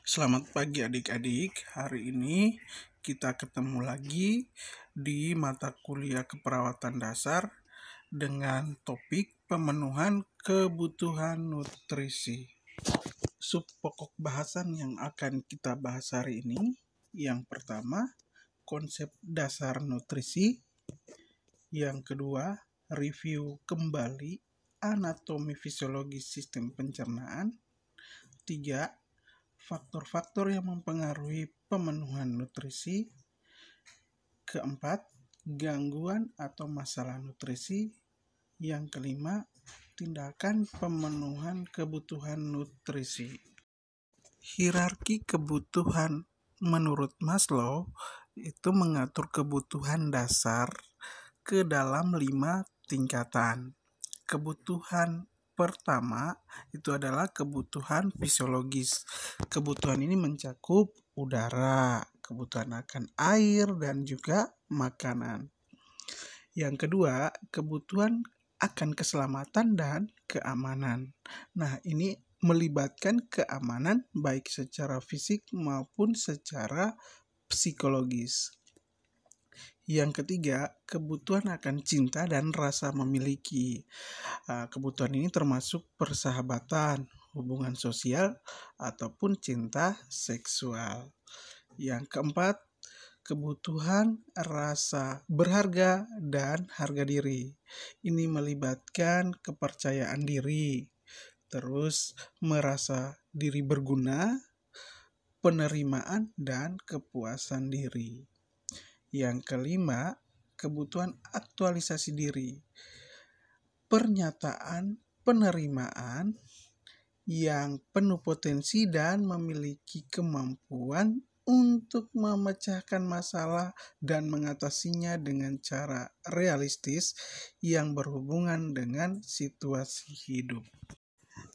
Selamat pagi adik-adik. Hari ini kita ketemu lagi di mata kuliah keperawatan dasar dengan topik pemenuhan kebutuhan nutrisi. Sub pokok bahasan yang akan kita bahas hari ini, yang pertama, konsep dasar nutrisi. Yang kedua, review kembali anatomi fisiologi sistem pencernaan. 3. Faktor-faktor yang mempengaruhi pemenuhan nutrisi. Keempat, gangguan atau masalah nutrisi. Yang kelima, tindakan pemenuhan kebutuhan nutrisi. Hierarki kebutuhan menurut Maslow itu mengatur kebutuhan dasar ke dalam 5 tingkatan. Kebutuhan pertama itu adalah kebutuhan fisiologis. Kebutuhan ini mencakup udara, kebutuhan akan air, dan juga makanan. Yang kedua, kebutuhan akan keselamatan dan keamanan. Nah, ini melibatkan keamanan baik secara fisik maupun secara psikologis. Yang ketiga, kebutuhan akan cinta dan rasa memiliki. Kebutuhan ini termasuk persahabatan, hubungan sosial, ataupun cinta seksual. Yang keempat, kebutuhan rasa berharga dan harga diri. Ini melibatkan kepercayaan diri, terus merasa diri berguna, penerimaan, dan kepuasan diri. Yang kelima, kebutuhan aktualisasi diri. Pernyataan penerimaan yang penuh potensi dan memiliki kemampuan untuk memecahkan masalah dan mengatasinya dengan cara realistis yang berhubungan dengan situasi hidup.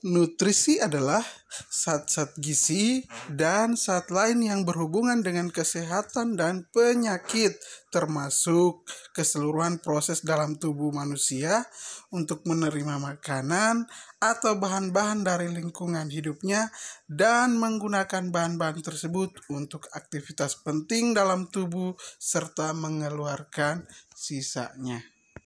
Nutrisi adalah zat-zat gizi dan zat lain yang berhubungan dengan kesehatan dan penyakit, termasuk keseluruhan proses dalam tubuh manusia untuk menerima makanan atau bahan-bahan dari lingkungan hidupnya dan menggunakan bahan-bahan tersebut untuk aktivitas penting dalam tubuh serta mengeluarkan sisanya.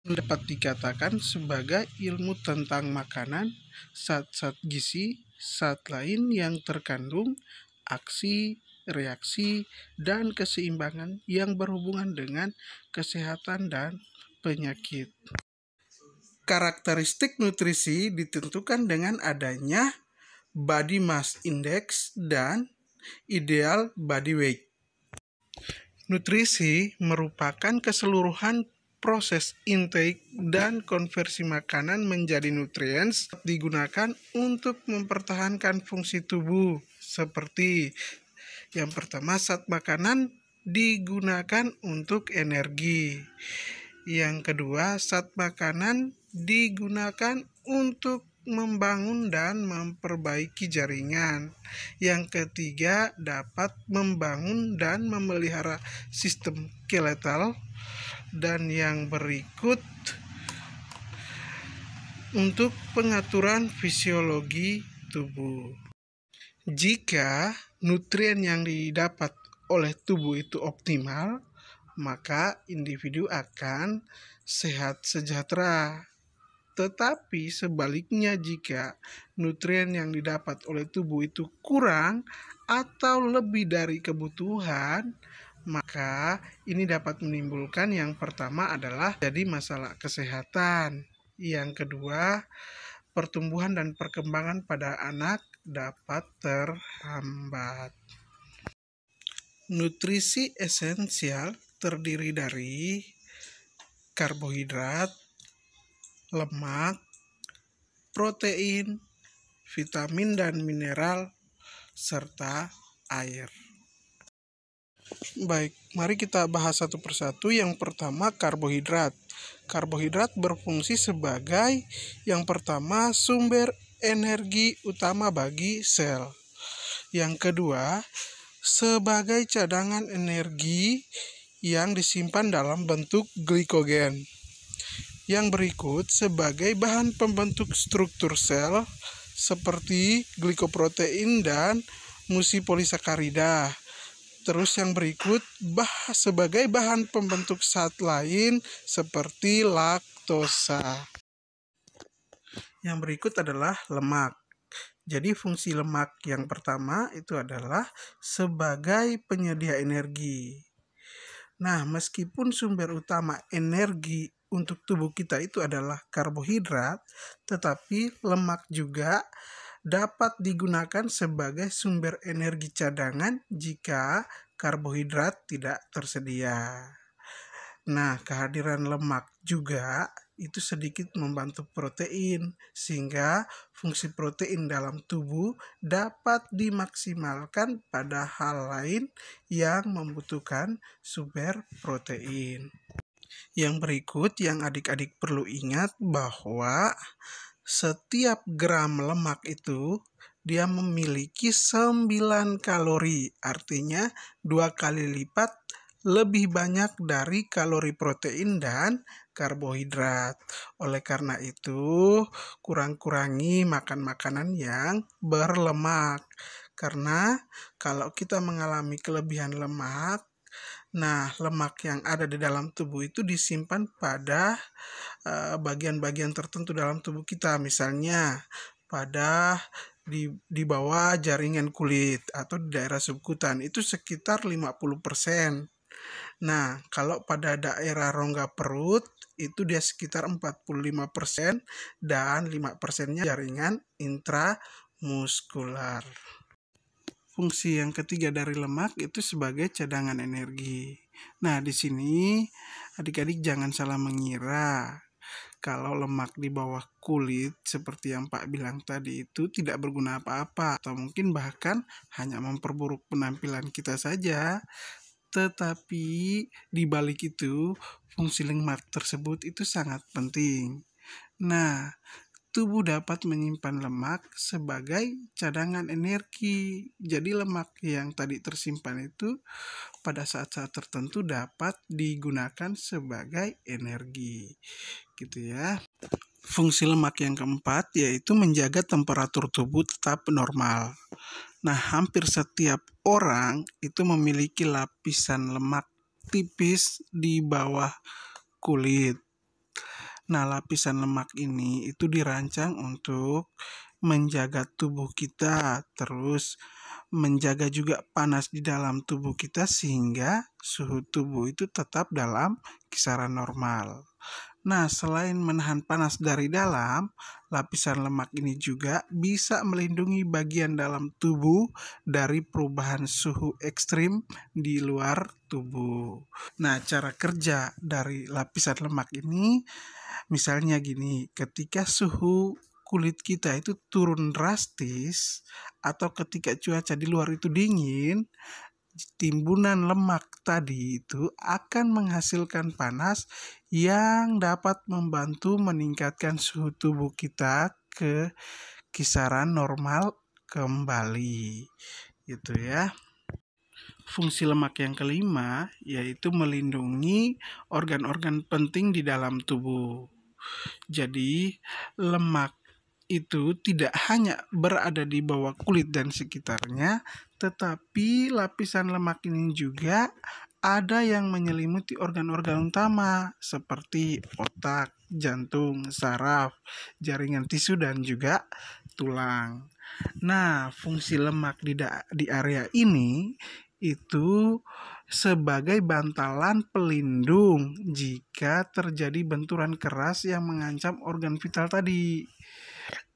Dapat dikatakan sebagai ilmu tentang makanan, zat-zat gizi, zat lain yang terkandung, aksi, reaksi, dan keseimbangan yang berhubungan dengan kesehatan dan penyakit. Karakteristik nutrisi ditentukan dengan adanya body mass index dan ideal body weight. Nutrisi merupakan keseluruhan proses intake dan konversi makanan menjadi nutriens digunakan untuk mempertahankan fungsi tubuh, seperti yang pertama, zat makanan digunakan untuk energi. Yang kedua, zat makanan digunakan untuk membangun dan memperbaiki jaringan. Yang ketiga, dapat membangun dan memelihara sistem skeletal. Dan yang berikut untuk pengaturan fisiologi tubuh. Jika nutrien yang didapat oleh tubuh itu optimal, maka individu akan sehat sejahtera. Tetapi sebaliknya, jika nutrien yang didapat oleh tubuh itu kurang atau lebih dari kebutuhan, maka ini dapat menimbulkan yang pertama adalah jadi masalah kesehatan. Yang kedua, pertumbuhan dan perkembangan pada anak dapat terhambat. Nutrisi esensial terdiri dari karbohidrat, lemak, protein, vitamin dan mineral, serta air. Baik, mari kita bahas satu persatu. Yang pertama, karbohidrat. Karbohidrat berfungsi sebagai yang pertama sumber energi utama bagi sel. Yang kedua, sebagai cadangan energi yang disimpan dalam bentuk glikogen. Yang berikut sebagai bahan pembentuk struktur sel seperti glikoprotein dan musipolisakarida. Terus yang berikut sebagai bahan pembentuk zat lain seperti laktosa. Yang berikut adalah lemak. Jadi fungsi lemak yang pertama itu adalah sebagai penyedia energi. Nah, meskipun sumber utama energi untuk tubuh kita itu adalah karbohidrat, tetapi lemak juga dapat digunakan sebagai sumber energi cadangan jika karbohidrat tidak tersedia. Nah, kehadiran lemak juga itu sedikit membantu protein, sehingga fungsi protein dalam tubuh dapat dimaksimalkan pada hal lain yang membutuhkan sumber protein. Yang berikut yang adik-adik perlu ingat bahwa setiap gram lemak itu dia memiliki 9 kalori, artinya 2 kali lipat lebih banyak dari kalori protein dan karbohidrat. Oleh karena itu, kurang-kurangi makan makanan yang berlemak. Karena kalau kita mengalami kelebihan lemak, nah lemak yang ada di dalam tubuh itu disimpan pada bagian-bagian tertentu dalam tubuh kita. Misalnya pada di bawah jaringan kulit atau di daerah subkutan itu sekitar 50%. Nah, kalau pada daerah rongga perut itu dia sekitar 45% dan 5%-nya jaringan intramuskular. Fungsi yang ketiga dari lemak itu sebagai cadangan energi. Nah, di sini adik-adik jangan salah mengira kalau lemak di bawah kulit seperti yang Pak bilang tadi itu tidak berguna apa-apa atau mungkin bahkan hanya memperburuk penampilan kita saja. Tetapi di balik itu fungsi lemak tersebut itu sangat penting. Nah, tubuh dapat menyimpan lemak sebagai cadangan energi. Jadi lemak yang tadi tersimpan itu pada saat-saat tertentu dapat digunakan sebagai energi. Gitu ya. Fungsi lemak yang keempat yaitu menjaga temperatur tubuh tetap normal. Nah, hampir setiap orang itu memiliki lapisan lemak tipis di bawah kulit. Nah, lapisan lemak ini itu dirancang untuk menjaga tubuh kita, terus menjaga juga panas di dalam tubuh kita sehingga suhu tubuh itu tetap dalam kisaran normal. Nah, selain menahan panas dari dalam, lapisan lemak ini juga bisa melindungi bagian dalam tubuh dari perubahan suhu ekstrim di luar tubuh. Nah, cara kerja dari lapisan lemak ini misalnya gini, ketika suhu kulit kita itu turun drastis atau ketika cuaca di luar itu dingin, timbunan lemak tadi itu akan menghasilkan panas yang dapat membantu meningkatkan suhu tubuh kita ke kisaran normal kembali. Gitu ya. Fungsi lemak yang kelima yaitu melindungi organ-organ penting di dalam tubuh. Jadi, lemak itu tidak hanya berada di bawah kulit dan sekitarnya, tetapi lapisan lemak ini juga ada yang menyelimuti organ-organ utama seperti otak, jantung, saraf, jaringan tisu, dan juga tulang. Nah, fungsi lemak di area ini itu sebagai bantalan pelindung jika terjadi benturan keras yang mengancam organ vital tadi.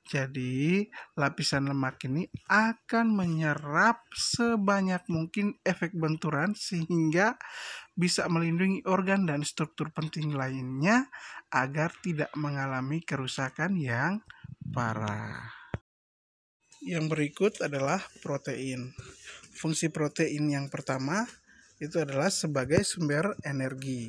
Jadi, lapisan lemak ini akan menyerap sebanyak mungkin efek benturan sehingga bisa melindungi organ dan struktur penting lainnya agar tidak mengalami kerusakan yang parah. Yang berikut adalah protein. Fungsi protein yang pertama itu adalah sebagai sumber energi.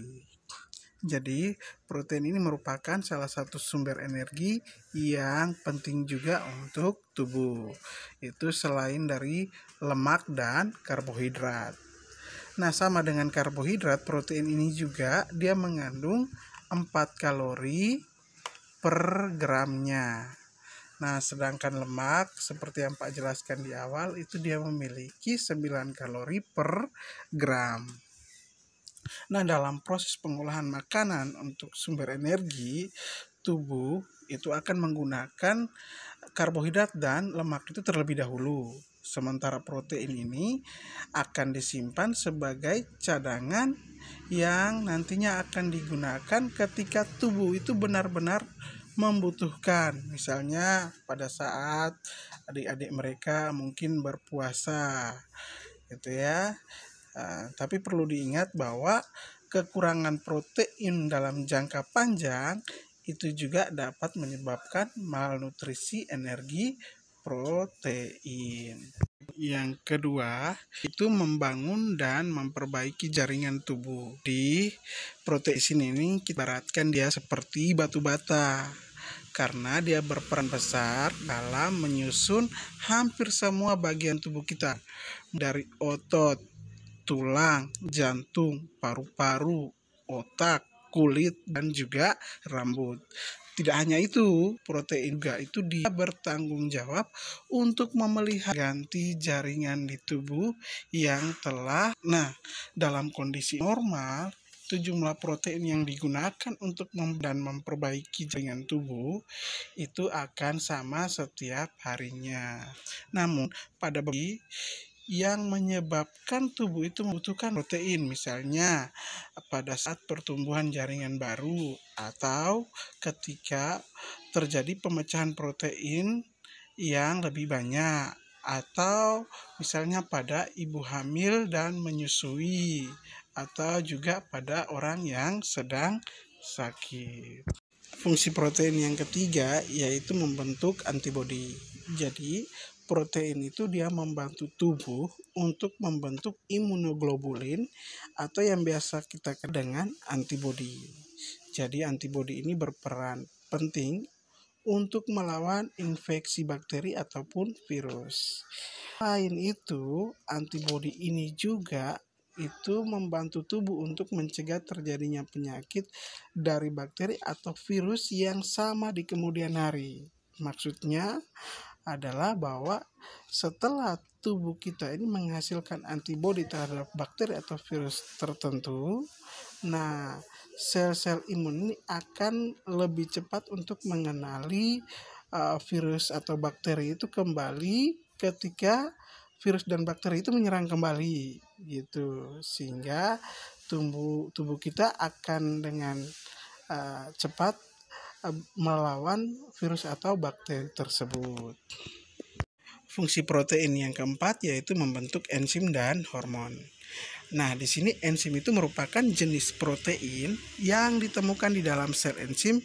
Jadi, protein ini merupakan salah satu sumber energi yang penting juga untuk tubuh. Itu selain dari lemak dan karbohidrat. Nah, sama dengan karbohidrat, protein ini juga dia mengandung 4 kalori per gramnya. Nah, sedangkan lemak seperti yang Pak jelaskan di awal itu dia memiliki 9 kalori per gram. Nah, dalam proses pengolahan makanan untuk sumber energi, tubuh itu akan menggunakan karbohidrat dan lemak itu terlebih dahulu. Sementara protein ini akan disimpan sebagai cadangan yang nantinya akan digunakan ketika tubuh itu benar-benar membutuhkan. Misalnya pada saat adik-adik mereka mungkin berpuasa, gitu ya. Tapi perlu diingat bahwa kekurangan protein dalam jangka panjang itu juga dapat menyebabkan malnutrisi energi protein. Yang kedua, itu membangun dan memperbaiki jaringan tubuh. Di protein ini kita ibaratkan dia seperti batu bata karena dia berperan besar dalam menyusun hampir semua bagian tubuh kita, dari otot, tulang, jantung, paru-paru, otak, kulit, dan juga rambut. Tidak hanya itu, protein juga itu dia bertanggung jawab untuk memelihara ganti jaringan di tubuh yang telah. Nah, dalam kondisi normal, jumlah protein yang digunakan untuk dan memperbaiki jaringan tubuh itu akan sama setiap harinya. Namun, pada bagi yang menyebabkan tubuh itu membutuhkan protein, misalnya pada saat pertumbuhan jaringan baru atau ketika terjadi pemecahan protein yang lebih banyak, atau misalnya pada ibu hamil dan menyusui, atau juga pada orang yang sedang sakit. Fungsi protein yang ketiga yaitu membentuk antibodi. Jadi protein itu dia membantu tubuh untuk membentuk imunoglobulin atau yang biasa kita kenal dengan antibodi. Jadi antibodi ini berperan penting untuk melawan infeksi bakteri ataupun virus. Selain itu, antibodi ini juga itu membantu tubuh untuk mencegah terjadinya penyakit dari bakteri atau virus yang sama di kemudian hari. Maksudnya adalah bahwa setelah tubuh kita ini menghasilkan antibodi terhadap bakteri atau virus tertentu, nah sel-sel imun ini akan lebih cepat untuk mengenali virus atau bakteri itu kembali ketika virus dan bakteri itu menyerang kembali, gitu, sehingga tubuh kita akan dengan cepat melawan virus atau bakteri tersebut. Fungsi protein yang keempat yaitu membentuk enzim dan hormon. Nah, di sini enzim itu merupakan jenis protein yang ditemukan di dalam sel enzim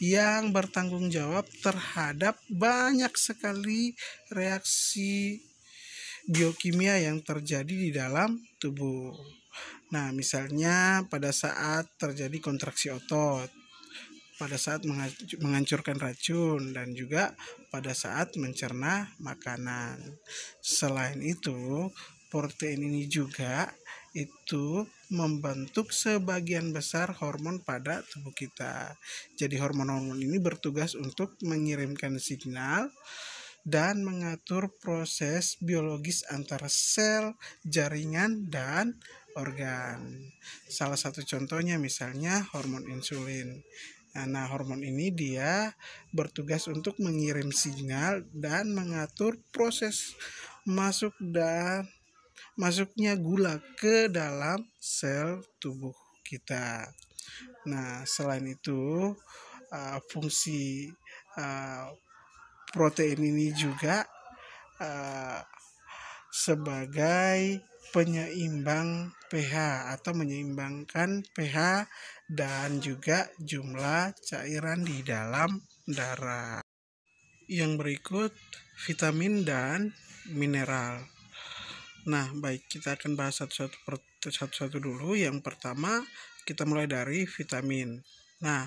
yang bertanggung jawab terhadap banyak sekali reaksi biokimia yang terjadi di dalam tubuh. Nah, misalnya pada saat terjadi kontraksi otot, pada saat menghancurkan racun, dan juga pada saat mencerna makanan. Selain itu, protein ini juga itu membentuk sebagian besar hormon pada tubuh kita. Jadi hormon-hormon ini bertugas untuk mengirimkan signal dan mengatur proses biologis antara sel, jaringan, dan organ. Salah satu contohnya misalnya hormon insulin. Nah, hormon ini dia bertugas untuk mengirim sinyal dan mengatur proses masuknya gula ke dalam sel tubuh kita. Nah, selain itu fungsi protein ini juga sebagai penyeimbang pH atau menyeimbangkan pH dan juga jumlah cairan di dalam darah. Yang berikut vitamin dan mineral. Nah, baik, kita akan bahas satu-satu dulu. Yang pertama, kita mulai dari vitamin. Nah,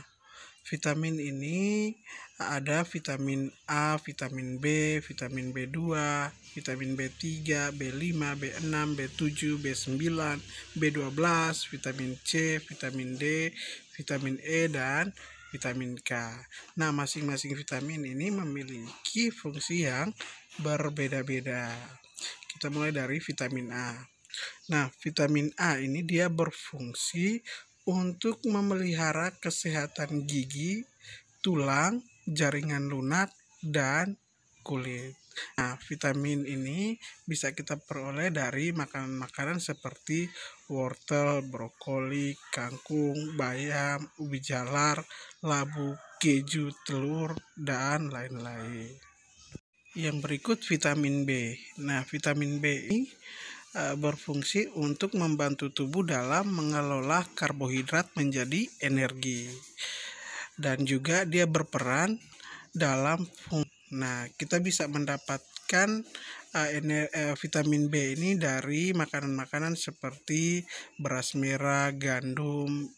vitamin ini ada vitamin A, vitamin B, vitamin B2, vitamin B3, B5, B6, B7, B9, B12, vitamin C, vitamin D, vitamin E, dan vitamin K. Nah, masing-masing vitamin ini memiliki fungsi yang berbeda-beda. Kita mulai dari vitamin A. Nah, vitamin A ini dia berfungsi untuk memelihara kesehatan gigi, tulang, jaringan lunak, dan kulit. Nah, vitamin ini bisa kita peroleh dari makanan-makanan seperti wortel, brokoli, kangkung, bayam, ubi jalar, labu, keju, telur, dan lain-lain. Yang berikut vitamin B. Nah, vitamin B ini berfungsi untuk membantu tubuh dalam mengelola karbohidrat menjadi energi. Dan juga dia berperan dalam kita bisa mendapatkan vitamin B ini dari makanan-makanan seperti beras merah, gandum,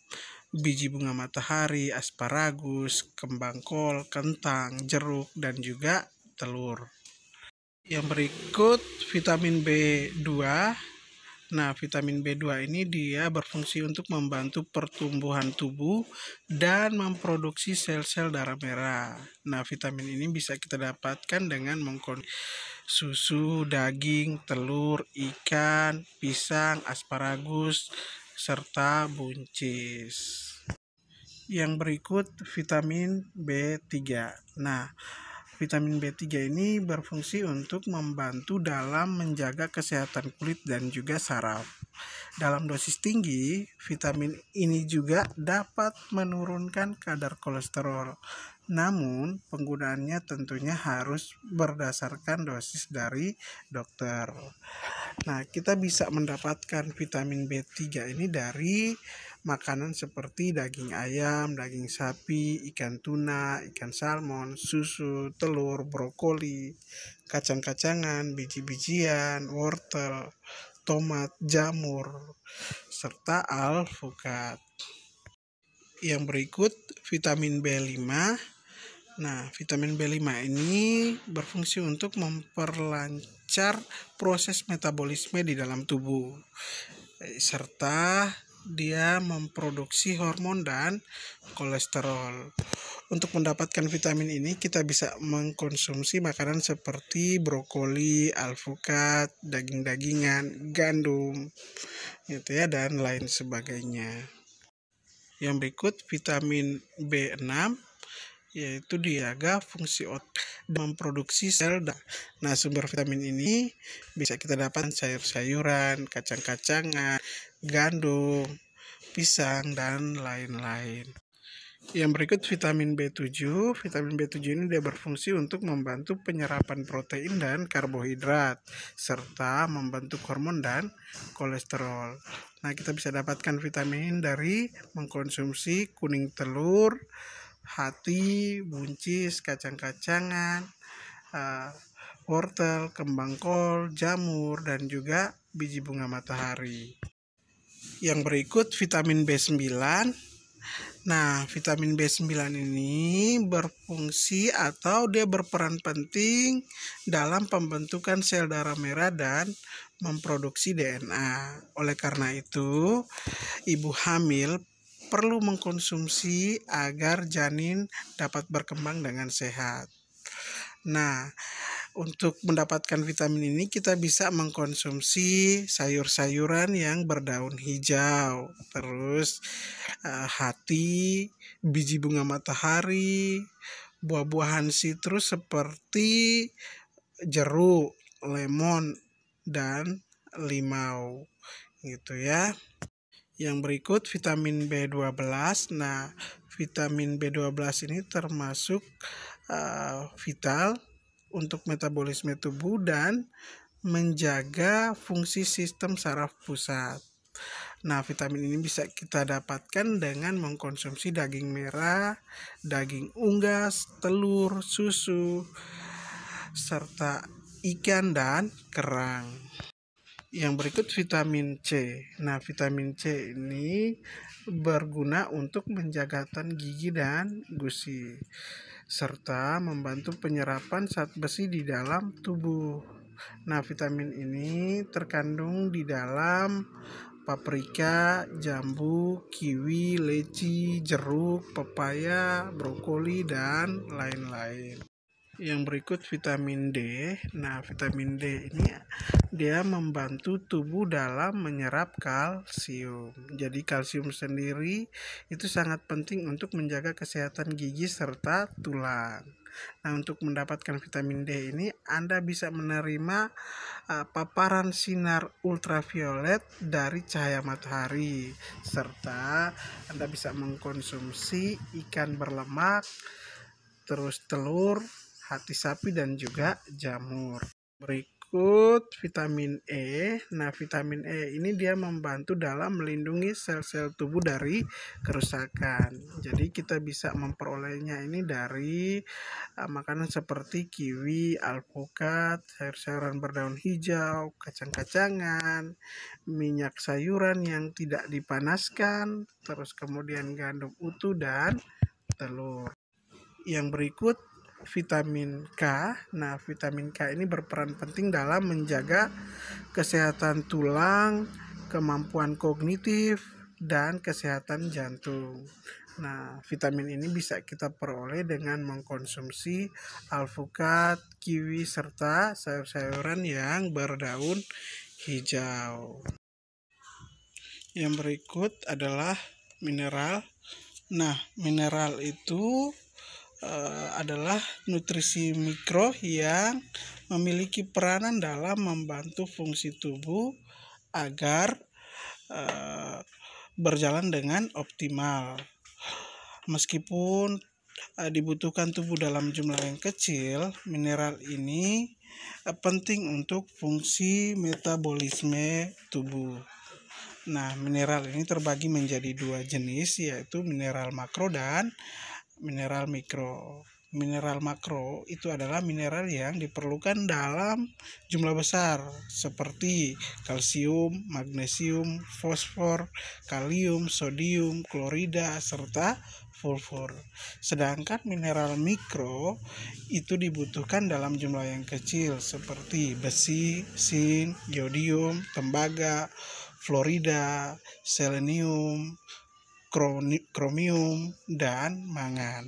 biji bunga matahari, asparagus, kembang kol, kentang, jeruk, dan juga telur. Yang berikut vitamin B2. Nah, vitamin B2 ini dia berfungsi untuk membantu pertumbuhan tubuh dan memproduksi sel-sel darah merah. Nah, vitamin ini bisa kita dapatkan dengan mengkonsumsi susu, daging, telur, ikan, pisang, asparagus, serta buncis. Yang berikut vitamin B3. Nah, vitamin B3 ini berfungsi untuk membantu dalam menjaga kesehatan kulit dan juga saraf. Dalam dosis tinggi, vitamin ini juga dapat menurunkan kadar kolesterol. Namun, penggunaannya tentunya harus berdasarkan dosis dari dokter. Nah, kita bisa mendapatkan vitamin B3 ini dari makanan seperti daging ayam, daging sapi, ikan tuna, ikan salmon, susu, telur, brokoli, kacang-kacangan, biji-bijian, wortel, tomat, jamur, serta alpukat. Yang berikut vitamin B5. Nah, vitamin B5 ini berfungsi untuk memperlancar proses metabolisme di dalam tubuh, serta dia memproduksi hormon dan kolesterol. Untuk mendapatkan vitamin ini kita bisa mengkonsumsi makanan seperti brokoli, alpukat, daging-dagingan, gandum, gitu ya, dan lain sebagainya. Yang berikut vitamin B6, yaitu dijaga fungsi otak memproduksi sel. Nah, sumber vitamin ini bisa kita dapatkan sayur-sayuran, kacang-kacangan, gandum, pisang, dan lain-lain. Yang berikut vitamin B7. Vitamin B7 ini dia berfungsi untuk membantu penyerapan protein dan karbohidrat, serta membantu hormon dan kolesterol. Nah, kita bisa dapatkan vitamin dari mengkonsumsi kuning telur, hati, buncis, kacang-kacangan, wortel, kembang kol, jamur, dan juga biji bunga matahari. Yang berikut vitamin B9. Nah, vitamin B9 ini berfungsi atau dia berperan penting dalam pembentukan sel darah merah dan memproduksi DNA. Oleh karena itu, ibu hamil perlu mengkonsumsi agar janin dapat berkembang dengan sehat. Nah, untuk mendapatkan vitamin ini kita bisa mengkonsumsi sayur-sayuran yang berdaun hijau, terus hati, biji bunga matahari, buah-buahan sitrus seperti jeruk, lemon, dan limau, gitu ya. Yang berikut vitamin B12. Nah, vitamin B12 ini termasuk vital untuk metabolisme tubuh dan menjaga fungsi sistem saraf pusat. Nah, vitamin ini bisa kita dapatkan dengan mengkonsumsi daging merah, daging unggas, telur, susu, serta ikan dan kerang. Yang berikut vitamin C. Nah, vitamin C ini berguna untuk menjaga gigi dan gusi, serta membantu penyerapan zat besi di dalam tubuh. Nah, vitamin ini terkandung di dalam paprika, jambu, kiwi, leci, jeruk, pepaya, brokoli, dan lain-lain. Yang berikut vitamin D. Nah, vitamin D ini dia membantu tubuh dalam menyerap kalsium. Jadi kalsium sendiri itu sangat penting untuk menjaga kesehatan gigi serta tulang. Nah, untuk mendapatkan vitamin D ini Anda bisa menerima paparan sinar ultraviolet dari cahaya matahari, serta Anda bisa mengkonsumsi ikan berlemak, terus telur, hati sapi, dan juga jamur. Berikut vitamin E. Nah, vitamin E ini dia membantu dalam melindungi sel-sel tubuh dari kerusakan. Jadi kita bisa memperolehnya ini dari makanan seperti kiwi, alpukat, sayur-sayuran berdaun hijau, kacang-kacangan, minyak sayuran yang tidak dipanaskan, terus kemudian gandum utuh dan telur. Yang berikut vitamin K. Nah, vitamin K ini berperan penting dalam menjaga kesehatan tulang, kemampuan kognitif, dan kesehatan jantung. Nah, vitamin ini bisa kita peroleh dengan mengkonsumsi alpukat, kiwi, serta sayur-sayuran yang berdaun hijau. Yang berikut adalah mineral. Nah, mineral itu adalah nutrisi mikro yang memiliki peranan dalam membantu fungsi tubuh agar berjalan dengan optimal. Meskipun dibutuhkan tubuh dalam jumlah yang kecil, mineral ini penting untuk fungsi metabolisme tubuh. Nah, mineral ini terbagi menjadi dua jenis, yaitu mineral makro dan mineral mikro. Mineral makro itu adalah mineral yang diperlukan dalam jumlah besar seperti kalsium, magnesium, fosfor, kalium, sodium, klorida, serta sulfur. Sedangkan mineral mikro itu dibutuhkan dalam jumlah yang kecil seperti besi, zinc, yodium, tembaga, fluorida, selenium, kromium, dan mangan.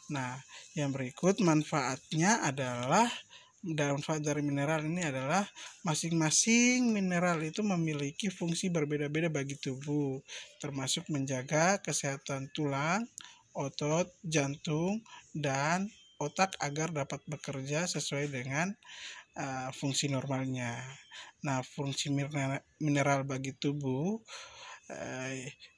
Nah, yang berikut manfaatnya adalah, manfaat dari mineral ini adalah masing-masing mineral itu memiliki fungsi berbeda-beda bagi tubuh, termasuk menjaga kesehatan tulang, otot, jantung, dan otak agar dapat bekerja sesuai dengan fungsi normalnya. Nah, fungsi mineral bagi tubuh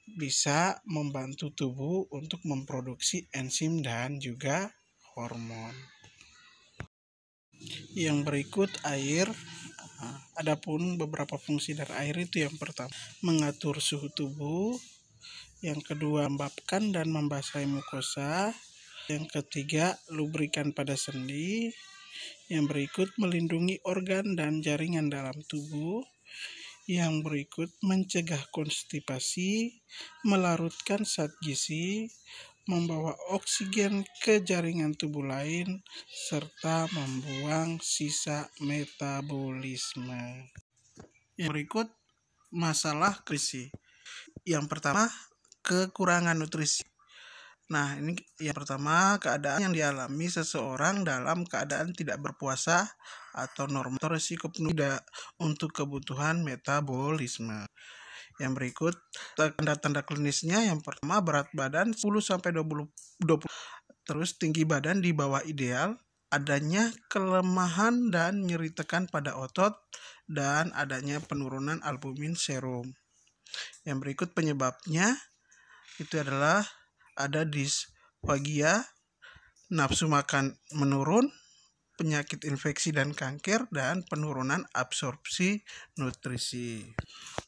bisa membantu tubuh untuk memproduksi enzim dan juga hormon. Yang berikut air. Adapun beberapa fungsi dari air itu, yang pertama mengatur suhu tubuh, yang kedua melembabkan dan membasahi mukosa, yang ketiga lubrikan pada sendi, yang berikut melindungi organ dan jaringan dalam tubuh, yang berikut mencegah konstipasi, melarutkan zat gizi, membawa oksigen ke jaringan tubuh lain, serta membuang sisa metabolisme. Yang berikut masalah nutrisi. Yang pertama, kekurangan nutrisi. Nah, ini yang pertama, keadaan yang dialami seseorang dalam keadaan tidak berpuasa atau normal atau risiko tidak untuk kebutuhan metabolisme. Yang berikut tanda-tanda klinisnya. Yang pertama, berat badan 10-20, terus tinggi badan di bawah ideal, adanya kelemahan dan nyeri tekan pada otot, dan adanya penurunan albumin serum. Yang berikut penyebabnya itu adalah ada disfagia, nafsu makan menurun, penyakit infeksi dan kanker, dan penurunan absorpsi nutrisi.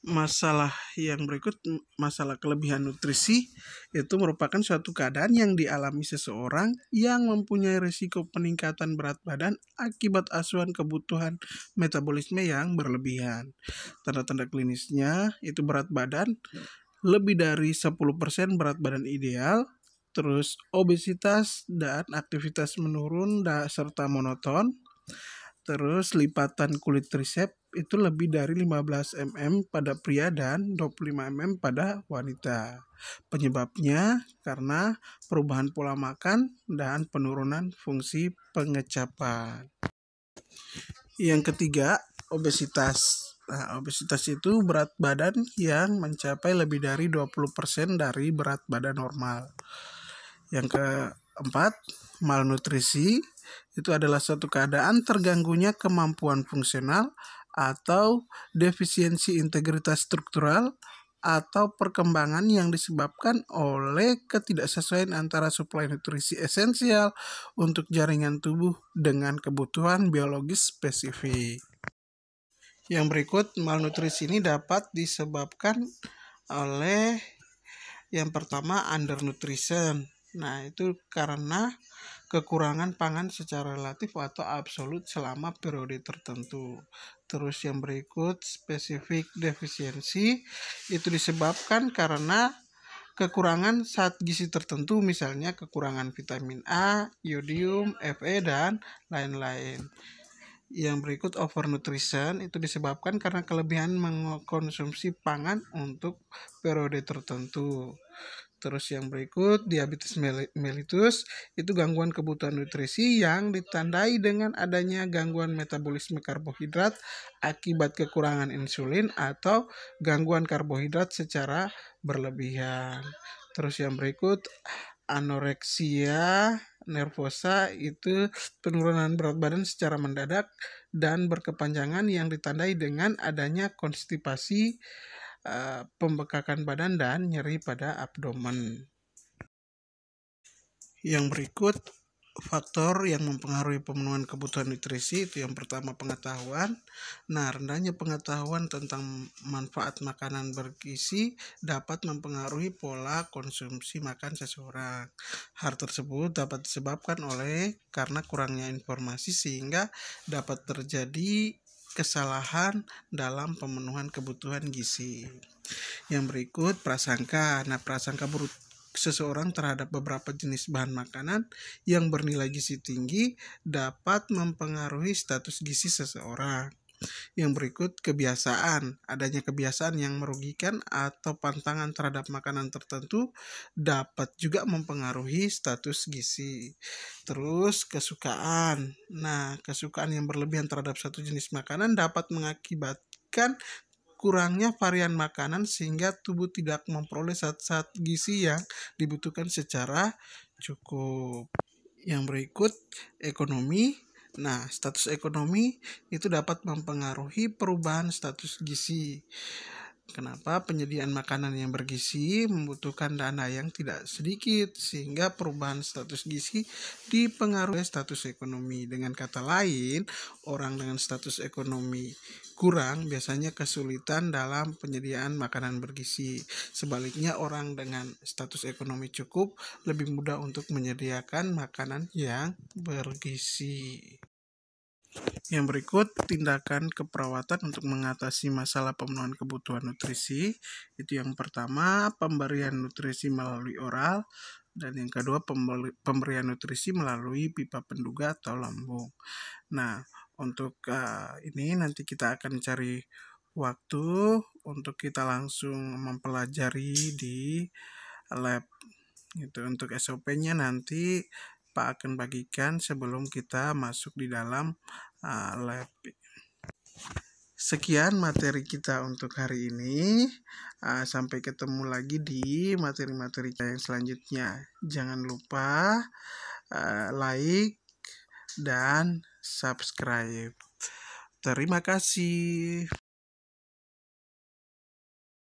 Masalah yang berikut, masalah kelebihan nutrisi, itu merupakan suatu keadaan yang dialami seseorang yang mempunyai risiko peningkatan berat badan akibat asuhan kebutuhan metabolisme yang berlebihan. Tanda-tanda klinisnya itu berat badan lebih dari 10% berat badan ideal, terus obesitas dan aktivitas menurun serta monoton, Terus lipatan kulit triceps itu lebih dari 15 mm pada pria dan 25 mm pada wanita. Penyebabnya karena perubahan pola makan dan penurunan fungsi pengecapan. Yang ketiga, obesitas. Nah, obesitas itu berat badan yang mencapai lebih dari 20% dari berat badan normal. Yang keempat, malnutrisi. Itu adalah suatu keadaan terganggunya kemampuan fungsional atau defisiensi integritas struktural atau perkembangan yang disebabkan oleh ketidaksesuaian antara suplai nutrisi esensial untuk jaringan tubuh dengan kebutuhan biologis spesifik. Yang berikut, malnutrisi ini dapat disebabkan oleh yang pertama undernutrition. Nah, itu karena kekurangan pangan secara relatif atau absolut selama periode tertentu. Terus yang berikut, spesifik defisiensi, itu disebabkan karena kekurangan zat gizi tertentu, misalnya kekurangan vitamin A, iodium, Fe, dan lain-lain. Yang berikut, overnutrition, itu disebabkan karena kelebihan mengkonsumsi pangan untuk periode tertentu. Terus yang berikut, diabetes mellitus, itu gangguan kebutuhan nutrisi yang ditandai dengan adanya gangguan metabolisme karbohidrat akibat kekurangan insulin atau gangguan karbohidrat secara berlebihan. Terus yang berikut, anoreksia nervosa, itu penurunan berat badan secara mendadak dan berkepanjangan yang ditandai dengan adanya konstipasi, pembekakan badan, dan nyeri pada abdomen. Yang berikut, faktor yang mempengaruhi pemenuhan kebutuhan nutrisi, itu yang pertama pengetahuan. Nah, rendahnya pengetahuan tentang manfaat makanan bergizi dapat mempengaruhi pola konsumsi makan seseorang. Hal tersebut dapat disebabkan oleh karena kurangnya informasi sehingga dapat terjadi kesalahan dalam pemenuhan kebutuhan gizi. Yang berikut, prasangka. Nah, prasangka buruk seseorang terhadap beberapa jenis bahan makanan yang bernilai gizi tinggi dapat mempengaruhi status gizi seseorang. Yang berikut, kebiasaan. Adanya kebiasaan yang merugikan atau pantangan terhadap makanan tertentu dapat juga mempengaruhi status gizi. Terus, kesukaan. Nah, kesukaan yang berlebihan terhadap satu jenis makanan dapat mengakibatkan kurangnya varian makanan sehingga tubuh tidak memperoleh zat-zat gizi yang dibutuhkan secara cukup. Yang berikut, ekonomi. Nah, status ekonomi itu dapat mempengaruhi perubahan status gizi. Kenapa? Penyediaan makanan yang bergizi membutuhkan dana yang tidak sedikit, sehingga perubahan status gizi dipengaruhi status ekonomi. Dengan kata lain, orang dengan status ekonomi kurang biasanya kesulitan dalam penyediaan makanan bergizi. Sebaliknya, orang dengan status ekonomi cukup lebih mudah untuk menyediakan makanan yang bergizi. Yang berikut, tindakan keperawatan untuk mengatasi masalah pemenuhan kebutuhan nutrisi. Itu yang pertama, pemberian nutrisi melalui oral, dan yang kedua, pemberian nutrisi melalui pipa penduga atau lambung. Nah, untuk ini nanti kita akan cari waktu untuk kita langsung mempelajari di lab. Itu untuk SOP-nya nanti Pak akan bagikan sebelum kita masuk di dalam lab. Sekian materi kita untuk hari ini. Sampai ketemu lagi di materi-materi yang selanjutnya. Jangan lupa like dan subscribe. Terima kasih.